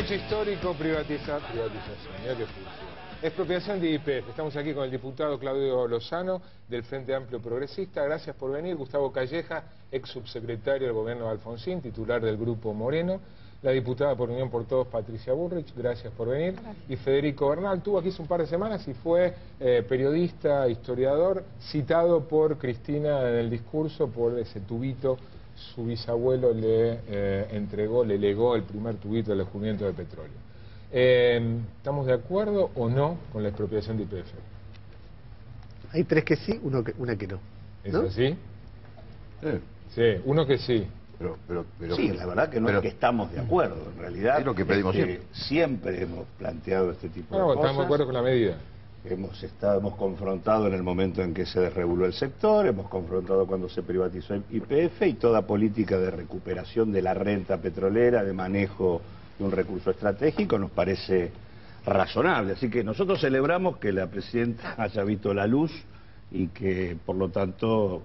Hecho histórico, privatización, mira qué función. Expropiación de YPF. Estamos aquí con el diputado Claudio Lozano, del Frente Amplio Progresista. Gracias por venir. Gustavo Calleja, ex subsecretario del gobierno de Alfonsín, titular del Grupo Moreno. La diputada por Unión por Todos, Patricia Bullrich, gracias por venir. Gracias. Y Federico Bernal, estuvo aquí hace un par de semanas y fue periodista, historiador, citado por Cristina en el discurso por ese tubito. Su bisabuelo le le legó el primer tubito del descubrimiento de petróleo. ¿Estamos de acuerdo o no con la expropiación de YPF? Hay tres que sí, una que no. ¿Es ¿no? así? Sí, uno que sí. Pero sí, la verdad que no es que estamos de acuerdo. En realidad es lo que pedimos siempre hemos planteado este tipo de cosas. Estamos de acuerdo con la medida. Hemos confrontado en el momento en que se desreguló el sector, hemos confrontado cuando se privatizó el YPF y toda política de recuperación de la renta petrolera, de manejo de un recurso estratégico, nos parece razonable. Así que nosotros celebramos que la presidenta haya visto la luz y que, por lo tanto,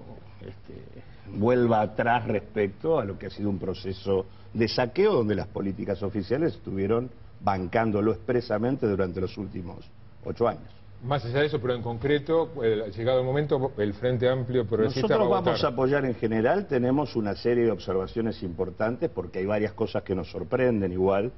vuelva atrás respecto a lo que ha sido un proceso de saqueo donde las políticas oficiales estuvieron bancándolo expresamente durante los últimos 8 años. Más allá de eso, pero en concreto, llegado el momento, el Frente Amplio Progresista nosotros va a vamos a apoyar en general. Tenemos una serie de observaciones importantes porque hay varias cosas que nos sorprenden igual.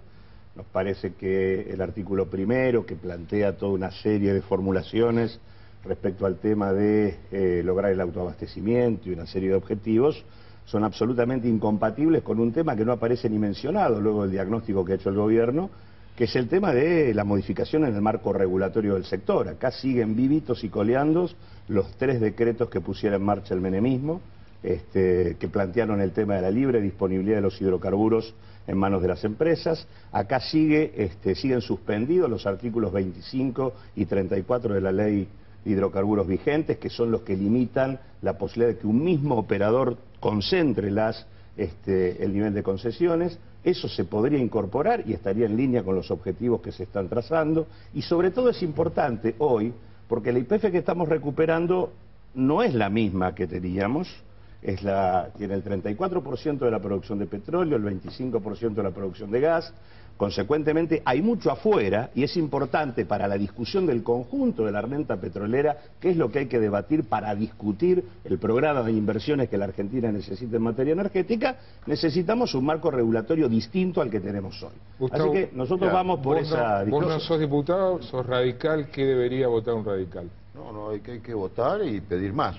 Nos parece que el artículo primero, que plantea toda una serie de formulaciones respecto al tema de lograr el autoabastecimiento y una serie de objetivos, son absolutamente incompatibles con un tema que no aparece ni mencionado luego del diagnóstico que ha hecho el gobierno, que es el tema de la modificación en el marco regulatorio del sector. Acá siguen vivitos y coleando los 3 decretos que pusiera en marcha el menemismo, que plantearon el tema de la libre disponibilidad de los hidrocarburos en manos de las empresas. Acá siguen suspendidos los artículos 25 y 34 de la ley de hidrocarburos vigentes, que son los que limitan la posibilidad de que un mismo operador concentre el nivel de concesiones. Eso se podría incorporar y estaría en línea con los objetivos que se están trazando. Y sobre todo es importante hoy, porque la YPF que estamos recuperando no es la misma que teníamos. Tiene el 34% de la producción de petróleo, el 25% de la producción de gas. Consecuentemente hay mucho afuera y es importante para la discusión del conjunto de la renta petrolera, que es lo que hay que debatir para discutir el programa de inversiones que la Argentina necesita en materia energética. Necesitamos un marco regulatorio distinto al que tenemos hoy. Gustavo, así que nosotros vamos por esa discusión. Vos no sos diputado, sos radical. ¿Qué debería votar un radical? No, hay que votar y pedir más.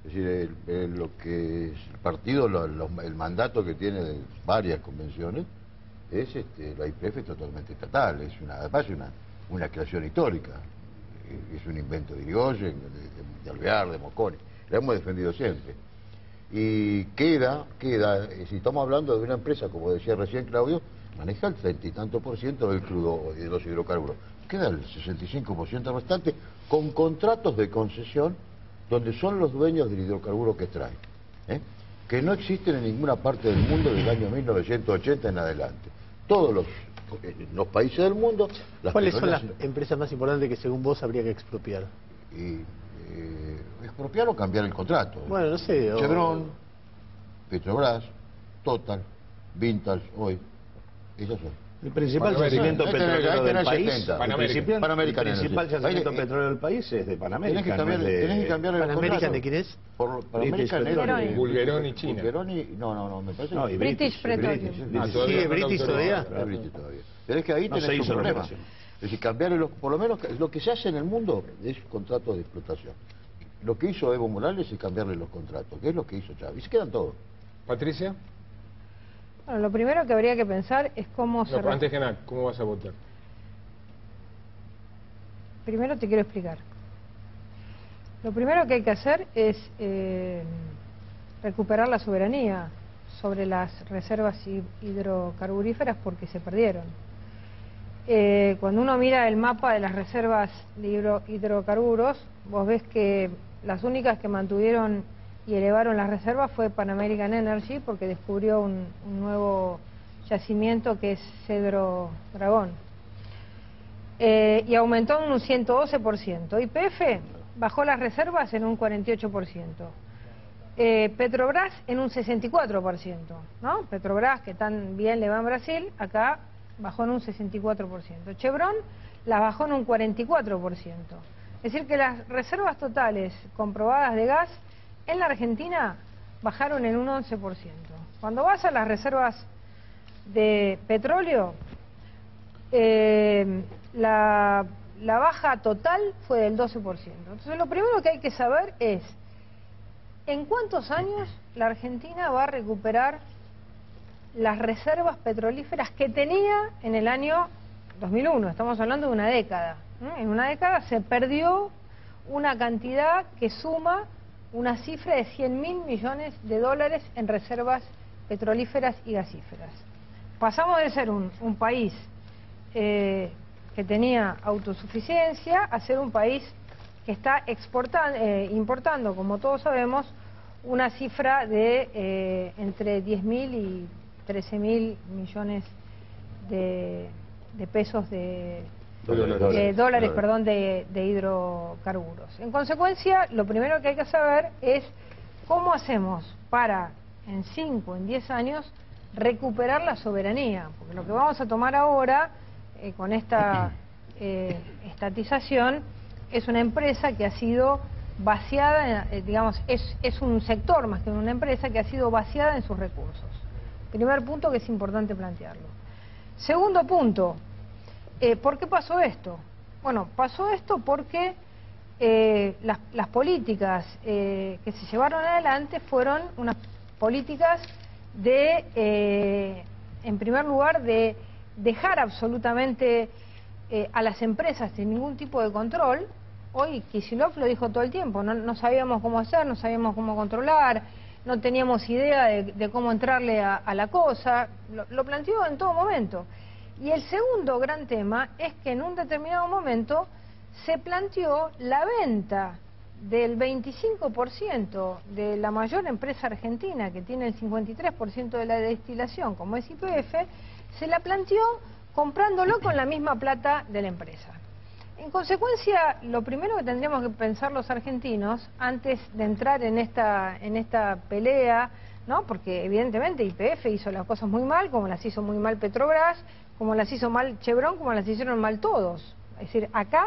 Es decir, lo que el partido, el mandato que tiene de varias convenciones es la YPF es totalmente estatal, además es una creación histórica, es un invento de Irigoyen, de Alvear, de Mosconi, la hemos defendido siempre. Y queda, si estamos hablando de una empresa, como decía recién Claudio, maneja el 30 y tanto % del crudo y de los hidrocarburos, queda el 65% restante con contratos de concesión donde son los dueños del hidrocarburo que traen, que no existen en ninguna parte del mundo desde el año 1980 en adelante. Todos los países del mundo... ¿Cuáles son las empresas más importantes que según vos habría que expropiar? Expropiar o cambiar el contrato. Bueno, no sé. Chevron, Petrobras, Total, Vintage, hoy. Esas son. El principal yacimiento petrolero del país, el principal yacimiento petrolero del país es de Panamérica. Tenés que cambiar el ¿Panamérica de quién es? Panamérica, Bulgeroni y China. No, me parece. No, y British Petroleum. ¿Sigue British todavía? Tenés que ahí tenés un problema. Es decir, cambiar por lo menos lo que se hace en el mundo es contratos de explotación. Lo que hizo Evo Morales es cambiarle los contratos, que es lo que hizo Chávez. Y se quedan todos. Patricia. Bueno, lo primero que habría que pensar es cómo antes que nada, ¿cómo vas a votar? Primero te quiero explicar. Lo primero que hay que hacer es recuperar la soberanía sobre las reservas hidrocarburíferas porque se perdieron. Cuando uno mira el mapa de las reservas de hidrocarburos, vos ves que las únicas que mantuvieron y elevaron las reservas fue Pan American Energy, porque descubrió un nuevo yacimiento que es Cedro Dragón. Y aumentó en un 112%. YPF bajó las reservas en un 48%. Petrobras en un 64%, ¿no? Petrobras, que tan bien le va en Brasil, acá bajó en un 64%. Chevron las bajó en un 44%. Es decir, que las reservas totales comprobadas de gas en la Argentina bajaron en un 11%. Cuando vas a las reservas de petróleo, la baja total fue del 12%. Entonces, lo primero que hay que saber es ¿en cuántos años la Argentina va a recuperar las reservas petrolíferas que tenía en el año 2001? Estamos hablando de una década. En una década se perdió una cantidad que suma una cifra de 100.000 millones de dólares en reservas petrolíferas y gasíferas. Pasamos de ser un país que tenía autosuficiencia a ser un país que está importando, como todos sabemos, una cifra de entre 10.000 y 13.000 millones de pesos de dólares, perdón, de hidrocarburos. En consecuencia, lo primero que hay que saber es cómo hacemos para en 5, en 10 años recuperar la soberanía, porque lo que vamos a tomar ahora con esta estatización es una empresa que ha sido vaciada, digamos, es un sector más que una empresa que ha sido vaciada en sus recursos. Primer punto que es importante plantearlo. Segundo punto, ¿por qué pasó esto? Bueno, pasó esto porque las políticas que se llevaron adelante fueron unas políticas de, en primer lugar, de dejar absolutamente a las empresas sin ningún tipo de control. Hoy Kicillof lo dijo todo el tiempo, no sabíamos cómo hacer, no sabíamos cómo controlar, no teníamos idea de cómo entrarle a la cosa, lo planteó en todo momento. Y el segundo gran tema es que en un determinado momento se planteó la venta del 25% de la mayor empresa argentina, que tiene el 53% de la destilación, como es YPF, se la planteó comprándolo con la misma plata de la empresa. En consecuencia, lo primero que tendríamos que pensar los argentinos, antes de entrar en esta pelea, ¿no? Porque evidentemente YPF hizo las cosas muy mal, como las hizo muy mal Petrobras, como las hizo mal Chevron, como las hicieron mal todos. Es decir, acá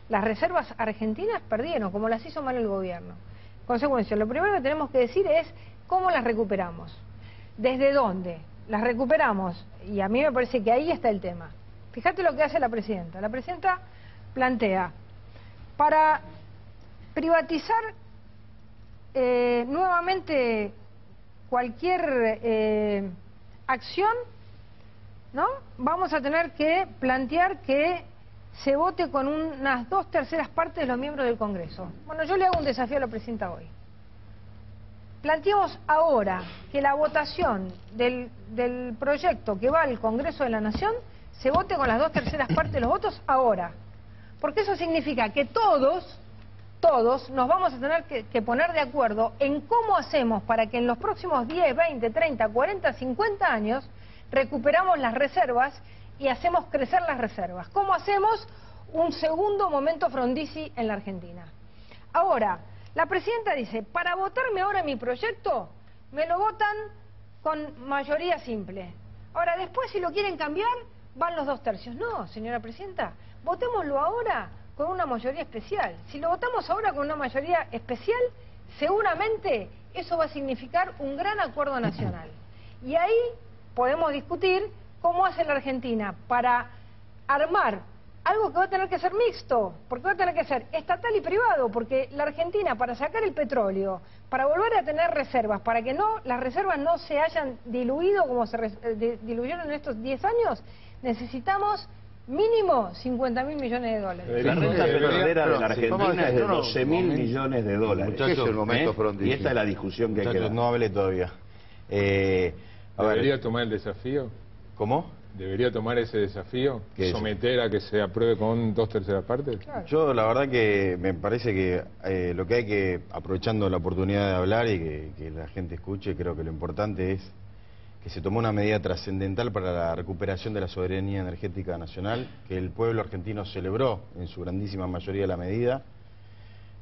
las reservas argentinas perdieron, como las hizo mal el gobierno. En consecuencia, lo primero que tenemos que decir es cómo las recuperamos. ¿Desde dónde? Las recuperamos, y a mí me parece que ahí está el tema. Fíjate lo que hace la presidenta. La presidenta plantea, para privatizar nuevamente cualquier acción, ¿no? Vamos a tener que plantear que se vote con unas 2/3 partes de los miembros del Congreso. Bueno, yo le hago un desafío a la presidenta hoy. Planteamos ahora que la votación del proyecto que va al Congreso de la Nación se vote con las 2/3 partes de los votos ahora. Porque eso significa que todos nos vamos a tener que poner de acuerdo en cómo hacemos para que en los próximos 10, 20, 30, 40, 50 años recuperamos las reservas y hacemos crecer las reservas. ¿Cómo hacemos un segundo momento Frondizi en la Argentina? Ahora, la presidenta dice, para votarme ahora mi proyecto, me lo votan con mayoría simple. Ahora, después si lo quieren cambiar, van los 2/3. No, señora presidenta, votémoslo ahora con una mayoría especial. Si lo votamos ahora con una mayoría especial, seguramente eso va a significar un gran acuerdo nacional. Y ahí podemos discutir cómo hace la Argentina para armar algo que va a tener que ser mixto, porque va a tener que ser estatal y privado, porque la Argentina, para sacar el petróleo, para volver a tener reservas, para que las reservas no se hayan diluido como se diluyeron en estos 10 años, necesitamos mínimo 50.000 millones de dólares. La renta petrolera de la Argentina es de 12.000 millones de dólares. Muchachos, el momento Frondizi. Y esta es la discusión que hay que dar. No hablé todavía. ¿Debería tomar el desafío? ¿Cómo? ¿Debería tomar ese desafío? ¿Someter a que se apruebe con 2/3 partes? Claro. Yo la verdad que me parece que lo que hay que, aprovechando la oportunidad de hablar y que la gente escuche, creo que lo importante es que se tomó una medida trascendental para la recuperación de la soberanía energética nacional, que el pueblo argentino celebró en su grandísima mayoría la medida.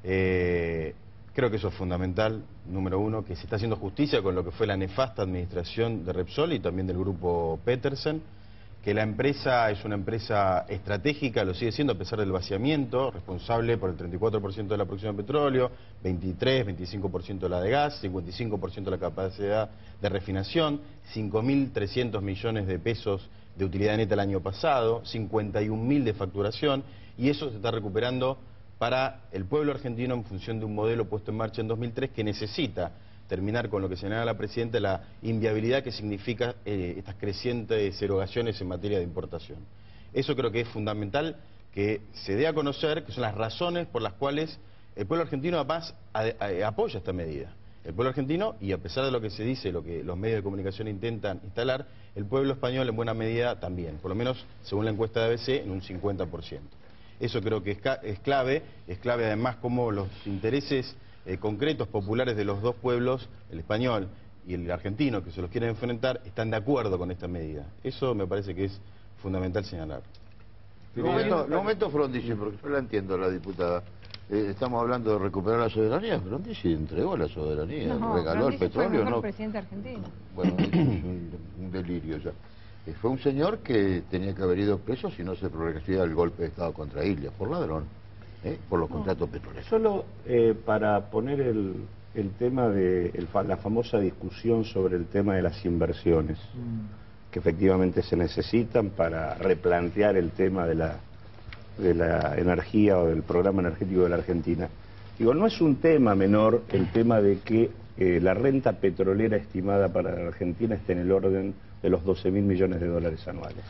Creo que eso es fundamental, número uno, que se está haciendo justicia con lo que fue la nefasta administración de Repsol y también del grupo Petersen, que la empresa es una empresa estratégica, lo sigue siendo a pesar del vaciamiento, responsable por el 34% de la producción de petróleo, 25% de la de gas, 55% de la capacidad de refinación, 5.300 millones de pesos de utilidad neta el año pasado, 51.000 de facturación, y eso se está recuperando para el pueblo argentino en función de un modelo puesto en marcha en 2003 que necesita terminar con lo que señala la Presidenta, la inviabilidad que significa estas crecientes erogaciones en materia de importación. Eso creo que es fundamental que se dé a conocer, que son las razones por las cuales el pueblo argentino además apoya esta medida. El pueblo argentino, y a pesar de lo que se dice, lo que los medios de comunicación intentan instalar, el pueblo español en buena medida también, por lo menos según la encuesta de ABC, en un 50%. Eso creo que es clave además como los intereses concretos populares de los dos pueblos, el español y el argentino, que se los quieren enfrentar, están de acuerdo con esta medida. Eso me parece que es fundamental señalar. Momento Frondizi, porque yo la entiendo, la diputada. Estamos hablando de recuperar la soberanía. Frondizi entregó la soberanía, regaló el petróleo, fue el ¿no? presidente argentino. Bueno, es un delirio ya. Fue un señor que tenía que haber ido preso si no se progresía el golpe de Estado contra Illia, por ladrón, por los contratos petroleros. Solo para poner el tema de la famosa discusión sobre el tema de las inversiones, que efectivamente se necesitan para replantear el tema de la energía o del programa energético de la Argentina. Digo, no es un tema menor el tema de que la renta petrolera estimada para la Argentina esté en el orden de los 12.000 millones de dólares anuales.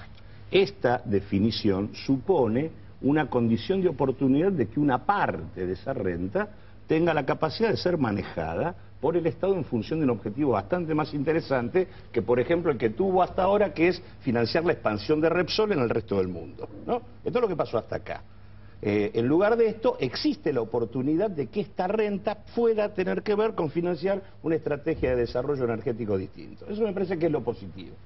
Esta definición supone una condición de oportunidad de que una parte de esa renta tenga la capacidad de ser manejada por el Estado en función de un objetivo bastante más interesante que, por ejemplo, el que tuvo hasta ahora, que es financiar la expansión de Repsol en el resto del mundo, ¿no? Esto es lo que pasó hasta acá. En lugar de esto, existe la oportunidad de que esta renta pueda tener que ver con financiar una estrategia de desarrollo energético distinto. Eso me parece que es lo positivo.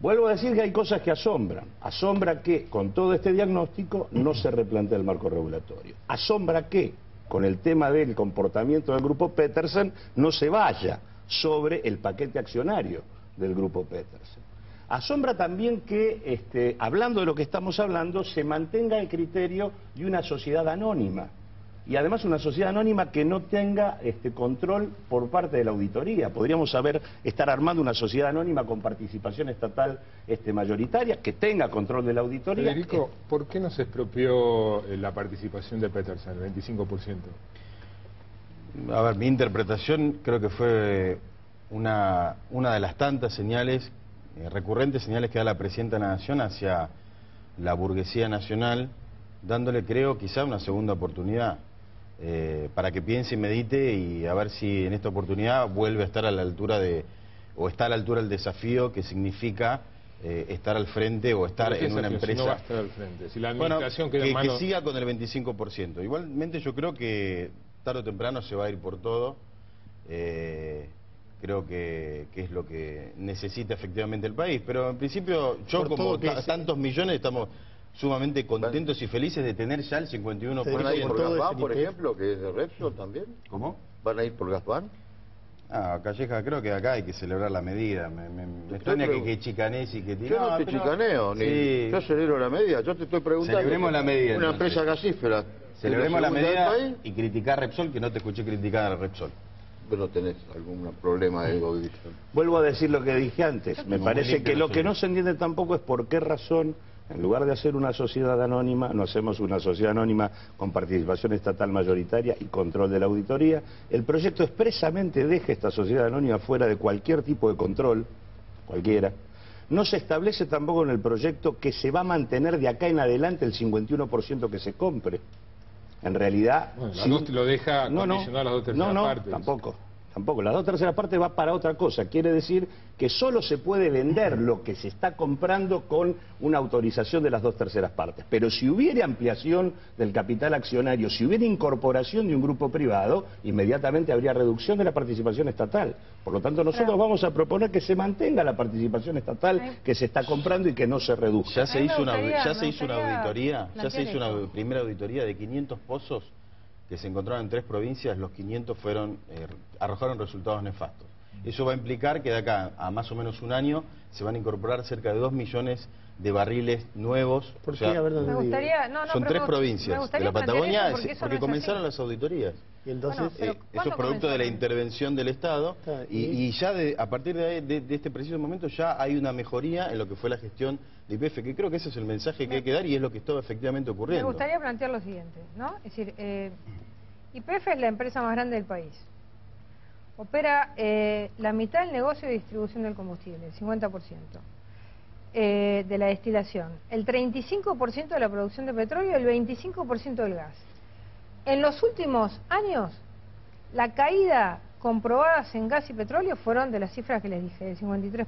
Vuelvo a decir que hay cosas que asombran. Asombra que con todo este diagnóstico no se replantea el marco regulatorio. Asombra que con el tema del comportamiento del Grupo Petersen no se vaya sobre el paquete accionario del Grupo Petersen. Asombra también que, hablando de lo que estamos hablando, se mantenga el criterio de una sociedad anónima. Y además una sociedad anónima que no tenga control por parte de la auditoría. Podríamos estar armando una sociedad anónima con participación estatal mayoritaria, que tenga control de la auditoría. Federico, ¿por qué no se expropió la participación de Petersen, el 25%? A ver, mi interpretación creo que fue una de las tantas señales, recurrentes señales que da la Presidenta de la Nación hacia la burguesía nacional, dándole, creo, quizá una segunda oportunidad para que piense y medite y a ver si en esta oportunidad vuelve a estar a la altura o está a la altura del desafío que significa estar al frente o estar en una empresa. Si no va a estar al frente, si la administración queda en manos... que siga con el 25%. Igualmente yo creo que tarde o temprano se va a ir por todo. Creo que es lo que necesita efectivamente el país, pero en principio yo como tantos millones estamos sumamente contentos y felices de tener ya el 51%. ¿Van a ir por Gazban, por ejemplo, que es de Repsol también? ¿Cómo? ¿Van a ir por Gazban? Calleja, creo que acá hay que celebrar la medida. Me extraña que chicanees y que... Yo no te chicaneo, sí. Yo celebro la medida, yo te estoy preguntando. Celebremos la medida. Una empresa gasífera. Celebremos la medida y criticar a Repsol, que no te escuché criticar a Repsol. Pero tenés algún problema de ego. Vuelvo a decir lo que dije antes. Me parece que lo que no se entiende tampoco es por qué razón, en lugar de hacer una sociedad anónima, no hacemos una sociedad anónima con participación estatal mayoritaria y control de la auditoría. El proyecto expresamente deja esta sociedad anónima fuera de cualquier tipo de control, cualquiera. No se establece tampoco en el proyecto que se va a mantener de acá en adelante el 51% que se compre. En realidad... Bueno, lo deja condicionar a las dos terceras partes. Tampoco. Las dos terceras partes va para otra cosa. Quiere decir que solo se puede vender lo que se está comprando con una autorización de las dos terceras partes. Pero si hubiera ampliación del capital accionario, si hubiera incorporación de un grupo privado, inmediatamente habría reducción de la participación estatal. Por lo tanto, nosotros vamos a proponer que se mantenga la participación estatal que se está comprando y que no se reduzca. Ya se hizo una auditoría, primera auditoría de 500 pozos que se encontraron en 3 provincias. Los 500 arrojaron resultados nefastos. Eso va a implicar que de acá a más o menos un año se van a incorporar cerca de 2 millones de barriles nuevos. ¿Por O sea, qué? A ver, ¿dónde Me vive? gustaría, son 3 provincias de la Patagonia porque porque comenzaron las auditorías. Y entonces, Pero, Eso es ¿cuándo producto de la comenzaron? intervención del Estado Claro, y ya a partir de este preciso momento ya hay una mejoría en lo que fue la gestión de YPF, que creo que ese es el mensaje que hay que dar y es lo que está efectivamente Me ocurriendo. gustaría plantear lo siguiente, ¿no? Es decir, YPF es la empresa más grande del país. Opera la mitad del negocio de distribución del combustible, el 50%, de la destilación, el 35% de la producción de petróleo y el 25% del gas. En los últimos años, la caída comprobadas en gas y petróleo fueron de las cifras que les dije, del 53%.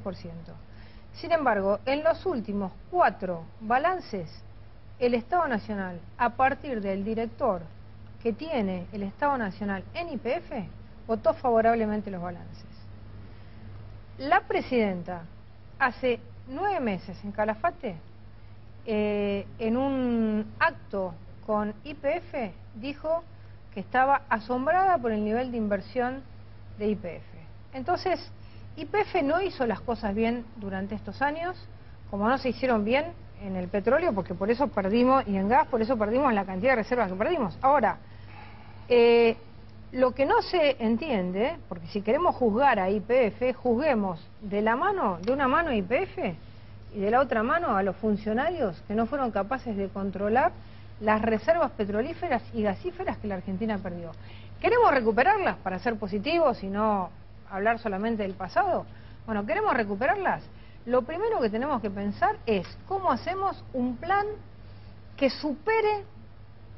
Sin embargo, en los últimos 4 balances, el Estado Nacional, a partir del director que tiene el Estado Nacional en YPF, votó favorablemente los balances. La presidenta, hace 9 meses en Calafate, en un acto con YPF, dijo que estaba asombrada por el nivel de inversión de YPF. Entonces, YPF no hizo las cosas bien durante estos años, como no se hicieron bien en el petróleo, porque por eso perdimos, y en gas, por eso perdimos la cantidad de reservas que perdimos. Ahora, lo que no se entiende, porque si queremos juzgar a YPF, juzguemos de una mano a YPF y de la otra mano a los funcionarios que no fueron capaces de controlar las reservas petrolíferas y gasíferas que la Argentina perdió. ¿Queremos recuperarlas para ser positivos y no hablar solamente del pasado? Bueno, ¿queremos recuperarlas? Lo primero que tenemos que pensar es cómo hacemos un plan que supere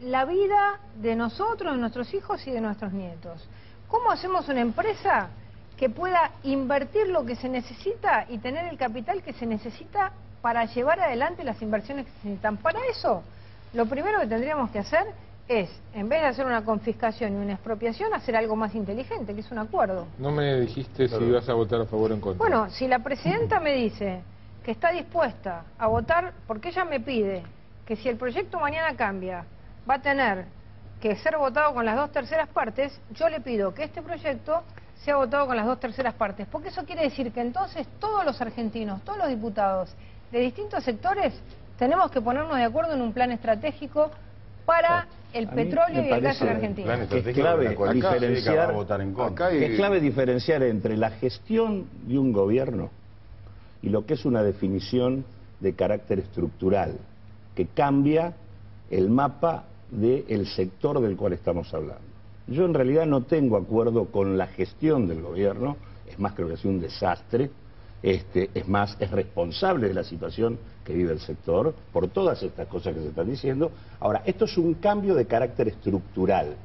la vida de nosotros, de nuestros hijos y de nuestros nietos. ¿Cómo hacemos una empresa que pueda invertir lo que se necesita y tener el capital que se necesita para llevar adelante las inversiones que se necesitan? Para eso, lo primero que tendríamos que hacer es, en vez de hacer una confiscación y una expropiación, hacer algo más inteligente, que es un acuerdo. No me dijiste si ibas a votar a favor o en contra. Bueno, si la presidenta me dice que está dispuesta a votar, porque ella me pide que si el proyecto mañana cambia, va a tener que ser votado con las 2/3 partes, yo le pido que este proyecto sea votado con las 2/3 partes, porque eso quiere decir que entonces todos los argentinos, todos los diputados de distintos sectores, tenemos que ponernos de acuerdo en un plan estratégico para el petróleo y el gas en Argentina. Es clave diferenciar, hay- es clave diferenciar entre la gestión de un gobierno y lo que es una definición de carácter estructural, que cambia el mapa del sector del cual estamos hablando. Yo en realidad no tengo acuerdo con la gestión del gobierno, es más, creo que ha sido un desastre, es más, es responsable de la situación que vive el sector por todas estas cosas que se están diciendo. Ahora, esto es un cambio de carácter estructural.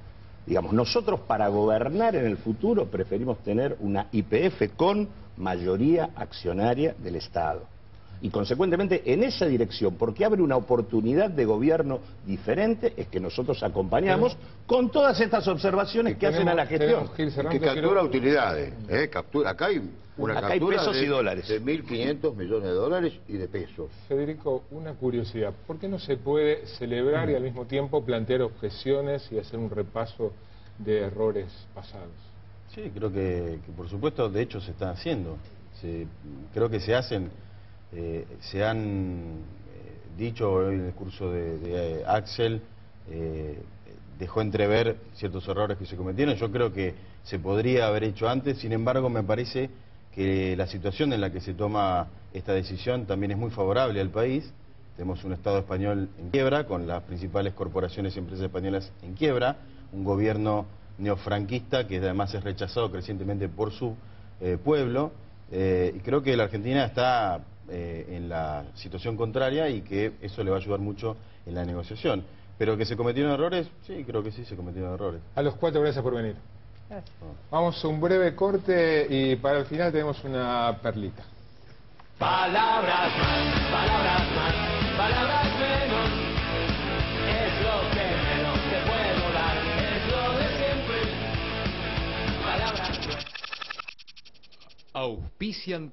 Digamos, nosotros para gobernar en el futuro preferimos tener una YPF con mayoría accionaria del Estado. Y consecuentemente en esa dirección, porque abre una oportunidad de gobierno diferente, es que nosotros acompañamos con todas estas observaciones que hacen a la gestión. Gil Serrano, que captura utilidades. Acá hay una Acá hay captura pesos y dólares. de 1.500 millones de dólares y de pesos. Federico, una curiosidad. ¿Por qué no se puede celebrar y al mismo tiempo plantear objeciones y hacer un repaso de errores pasados? Sí, creo que por supuesto, de hecho se están haciendo. Creo que se hacen, se han dicho hoy en el curso de Axel, dejó entrever ciertos errores que se cometieron. Yo creo que se podría haber hecho antes, sin embargo me parece que la situación en la que se toma esta decisión también es muy favorable al país. Tenemos un Estado español en quiebra, con las principales corporaciones y empresas españolas en quiebra, un gobierno neofranquista que además es rechazado crecientemente por su pueblo, y creo que la Argentina está en la situación contraria y que eso le va a ayudar mucho en la negociación. Pero que se cometieron errores, sí, creo que sí se cometieron errores. A los 4, gracias por venir. Gracias. Vamos a un breve corte y para el final tenemos una perlita. Palabras más, palabras menos, es lo que menos te puedo dar, es lo de siempre. Palabras más. Auspician